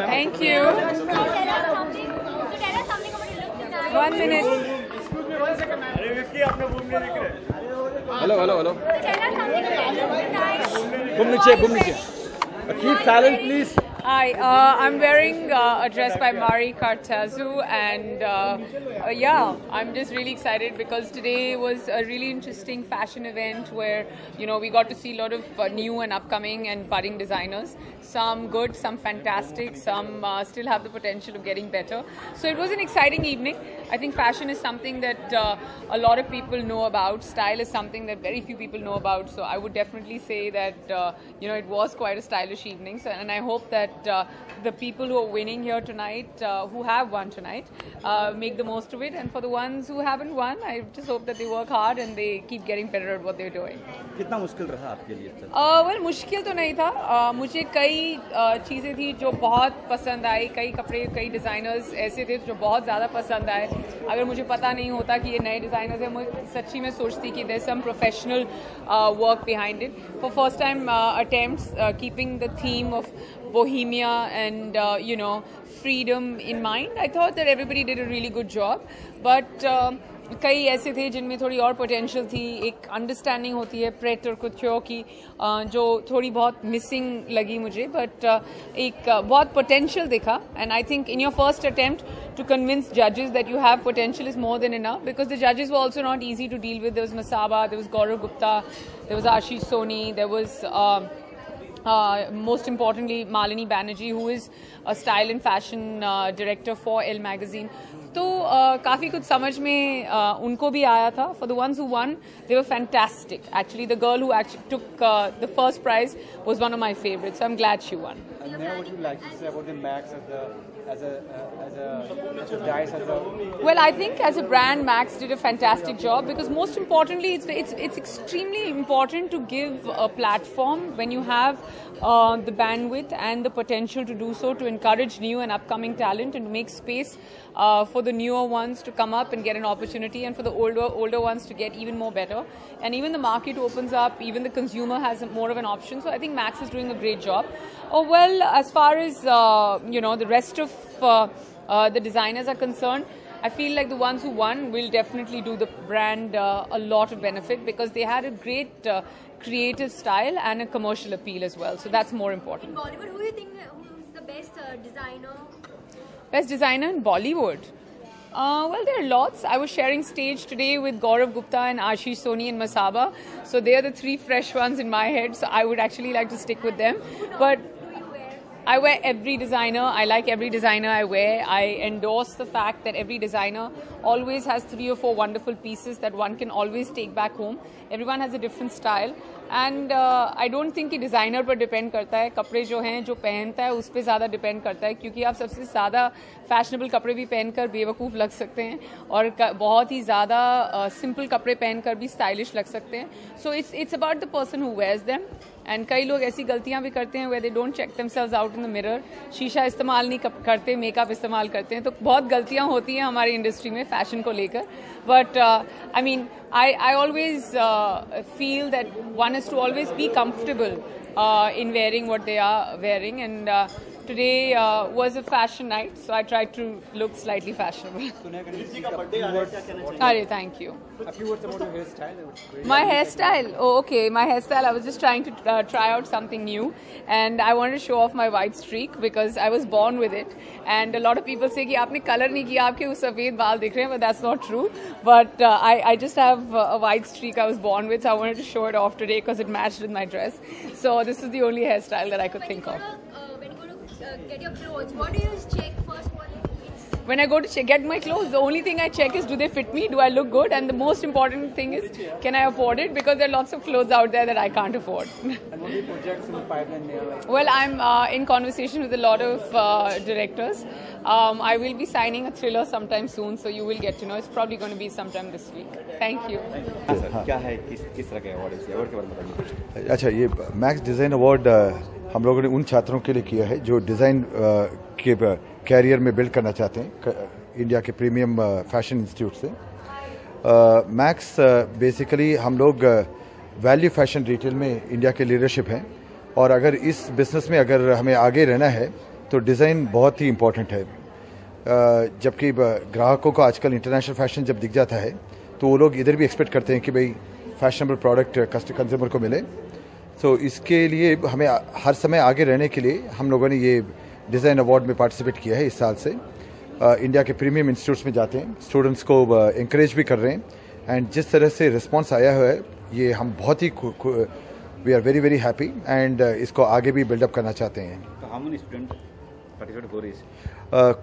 Thank you. 1 minute. Hello. Boom niche. Keep silent, please. Hi, I'm wearing a dress by Mari Kartazu, and yeah, I'm just really excited because today was a really interesting fashion event where, you know, we got to see a lot of new and upcoming and budding designers. Some good, some fantastic, some still have the potential of getting better. So it was an exciting evening. I think fashion is something that a lot of people know about. Style is something that very few people know about. So I would definitely say that, you know, it was quite a stylish evening. So, and I hope that the people who are winning here tonight, who have won tonight, make the most of it. And for the ones who haven't won, I just hope that they work hard and they keep getting better at what they're doing. कितना मुश्किल रहा आपके लिए? well, मुश्किल तो नहीं था. मुझे कई चीज़ें थी जो बहुत पसंद आई. कई कपड़े, कई डिज़ाइनर्स ऐसे थे जो बहुत ज़्यादा पसंद आए. अगर मुझे पता नहीं होता कि ये नए डिज़ाइनर्स हैं, मैं सच्ची में सोचती कि there's some professional work behind it. For first time attempts, keeping the theme of Bohemia and you know, freedom in mind, I thought that everybody did a really good job. But कई ऐसे थे जिनमें थोड़ी और potential थी. एक understanding होती है प्रेट और कुत्यों की जो थोड़ी बहुत मिसिंग लगी मुझे, बट एक बहुत पोटेंशियल दिखा. And I think in your first attempt to convince judges that you have potential is more than enough, because the judges were also not easy to deal with. There was Masaba, there was Gaurav Gupta, there was Ashish Soni, there was most importantly Malini Banerjee, who is a style and fashion director for Elle magazine. तो काफ़ी कुछ समझ में उनको भी आया था. For the ones who won, they were fantastic. Actually, the girl who actually took the first prize was one of my favorites. So I'm glad she won. And now, what would you like to say about the Max as a dice? Well, I think as a brand, Max did a fantastic job, because most importantly, it's extremely important to give a platform when you have the bandwidth and the potential to do so, to encourage new and upcoming talent and make space for the newer ones to come up and get an opportunity, and for the older ones to get even more better. And even the market opens up, even the consumer has more of an option. So I think Max is doing a great job. Oh, well, as far as you know, the rest of the designers are concerned, I feel like the ones who won will definitely do the brand a lot of benefit, because they had a great creative style and a commercial appeal as well. So that's more important. In Bollywood, who do you think who's the best designer? Best designer in Bollywood? Well, there are lots. I was sharing stage today with Gaurav Gupta and Ashish Soni and Masaba. So they are the three fresh ones in my head. So I would actually like to stick with them. But I wear every designer. I like every designer I wear. I endorse the fact that every designer always has 3 or 4 wonderful pieces that one can always take back home. Everyone has a different style. And I don't think कि designer पर depend करता है. कपड़े जो हैं, जो पहनता है, उस पे ज़्यादा depend करता है, क्योंकि आप सबसे ज़्यादा fashionable कपड़े भी पहनकर बेवकूफ़ लग सकते हैं, और बहुत ही ज़्यादा simple कपड़े पहनकर भी stylish लग सकते हैं. So it's about the person who wears them. And कई लोग ऐसी गलतियाँ भी करते हैं where they don't check themselves out in the mirror. शीशा इस्तेमाल नहीं करते, मेकअप इस्तेमाल करते हैं. तो बहुत गलतियाँ होती हैं हमारी इंडस्ट्री में फैशन को लेकर. But I mean, I always feel that one has to always be comfortable in wearing what they are wearing. And today was a fashion night, so I tried to look slightly fashionable. Arey, thank you. A few words about your hairstyle. My hairstyle? Oh, okay. My hairstyle, I was just trying to try out something new. And I wanted to show off my white streak, because I was born with it. And a lot of people say कि आपने color नहीं किया, आपके उस सफ़ेद बाल दिख रहे हैं, but that's not true. But I just have a white streak I was born with, so I wanted to show it off today because it matched with my dress. So this is the only hairstyle that I could think of. When you go to get your clothes, what do you check first? When I go to get my clothes, the only thing I check is, do they fit me? Do I look good? And the most important thing is, can I afford it? Because there are lots of clothes out there that I can't afford. And what are the projects in the pipeline there? Well, I'm in conversation with a lot of directors. I will be signing a thriller sometime soon, so you will get to know. It's probably going to be sometime this week. Thank you. क्या है, किस तरह के award है? Award के बारे में बताइए. अच्छा, ये मैक्स डिज़ाइन अवार्ड हम लोगों ने उन छात्रों के लिए किया है जो डिज़ाइन के कैरियर में बिल्ड करना चाहते हैं इंडिया के प्रीमियम फैशन इंस्टीट्यूट से। मैक्स बेसिकली हम लोग वैल्यू फैशन रिटेल में इंडिया के लीडरशिप हैं, और अगर इस बिज़नेस में अगर हमें आगे रहना है तो डिज़ाइन बहुत ही इम्पोर्टेंट है। जबकि ग्राहकों को आजकल इंटरनेशनल फैशन जब दिख जाता है तो वो लोग इधर भी एक्सपेक्ट करते हैं कि भाई फैशनेबल प्रोडक्ट कंज्यूमर को मिले। तो इसके लिए हमें हर समय आगे रहने के लिए हम लोगों ने ये डिज़ाइन अवार्ड में पार्टिसिपेट किया है। इस साल से इंडिया के प्रीमियम इंस्टीट्यूट्स में जाते हैं, स्टूडेंट्स को इंकरेज भी कर रहे हैं, एंड जिस तरह से रिस्पांस आया हुआ है ये हम बहुत ही we are very very happy, and इसको आगे भी बिल्डअप करना चाहते हैं। So how many students participate for this?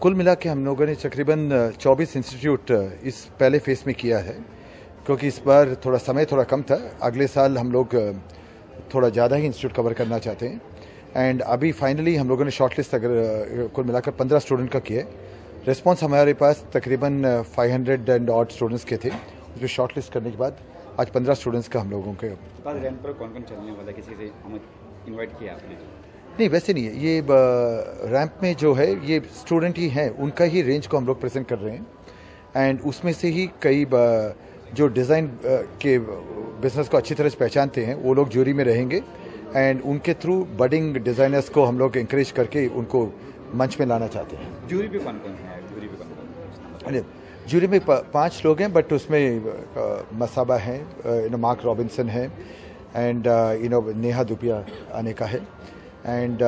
कुल मिला के हम लोगों ने तकरीबन 24 इंस्टीट्यूट इस पहले फेज में किया है, क्योंकि इस बार समय थोड़ा कम था। अगले साल हम लोग थोड़ा ज़्यादा ही इंस्टीट्यूट कवर करना चाहते हैं, एंड अभी फाइनली हम लोगों ने शॉर्टलिस्ट अगर कुल मिलाकर 15 स्टूडेंट का किया है। रिस्पांस हमारे पास तकरीबन 500 एंड ऑड स्टूडेंट्स के थे। उसमें शॉर्टलिस्ट करने के बाद आज 15 स्टूडेंट्स का हम लोगों के रैंप पर कौन-कौन चलने वाला, किसी से हम इनवाइट किया आपने? नहीं, वैसे नहीं है। ये रैंप में जो है ये स्टूडेंट ही हैं, उनका ही रेंज को हम लोग प्रेजेंट कर रहे हैं, एंड उसमें से ही कई जो डिज़ाइन के बिजनेस को अच्छी तरह से पहचानते हैं वो लोग जूरी में रहेंगे, एंड उनके थ्रू बडिंग डिज़ाइनर्स को हम लोग इंकरेज करके उनको मंच में लाना चाहते हैं। जूरी पे कौन-कौन है? जूरी पे कौन-कौन? जूरी में 5 लोग हैं, बट उसमें मसाबा हैं, मार्क रॉबिन्सन है, एंड नेहा दुपिया आने का है, एंड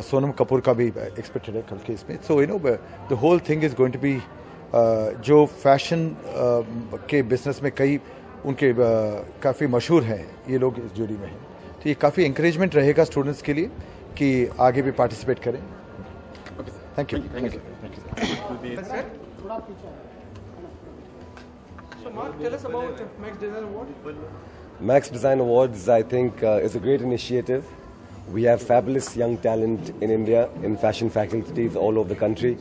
सोनम कपूर का भी एक्सपेक्टेड है कल के इसमें। So the whole thing is going to be जो फैशन के बिजनेस में कई उनके काफ़ी मशहूर हैं, ये लोग इस जूरी में हैं। तो ये काफ़ी इंकरेजमेंट रहेगा स्टूडेंट्स के लिए कि आगे भी पार्टिसिपेट करें। Thank you. So Mark, tell us about Max Design Award. Max Design Awards, I think, is a great initiative. We have fabulous young talent in India, in fashion faculties all over the country.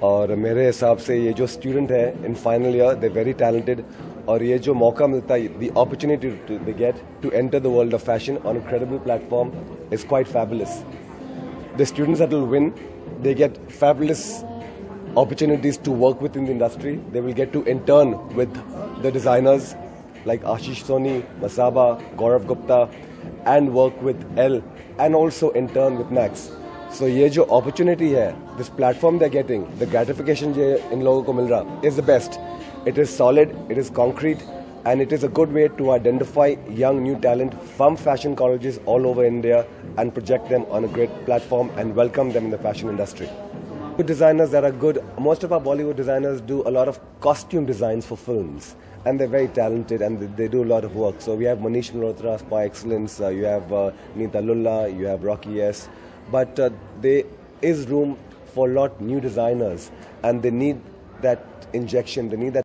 और मेरे हिसाब से ये जो student है in final year, they very talented, और ये जो मौका मिलता है, the opportunity they get to enter the world of fashion on a credible platform is quite fabulous. The students that will win, they get fabulous opportunities to work within the industry. They will get to intern with the designers like Ashish Soni, Masaba, Gaurav Gupta, and work with Elle, and also intern with Max. So ये जो opportunity है, this platform they're getting, the gratification जो इन लोगों को मिल रहा is the best. It is solid, it is concrete, and it is a good way to identify young new talent from fashion colleges all over India and project them on a great platform and welcome them in the fashion industry. Good designers that are good. Most of our Bollywood designers do a lot of costume designs for films, and they're very talented and they do a lot of work. So we have Manish Malhotra, Spy Excellence, you have Neeta Lulla, you have Rocky S. But there is room for a lot new designers, and they need that injection, they need that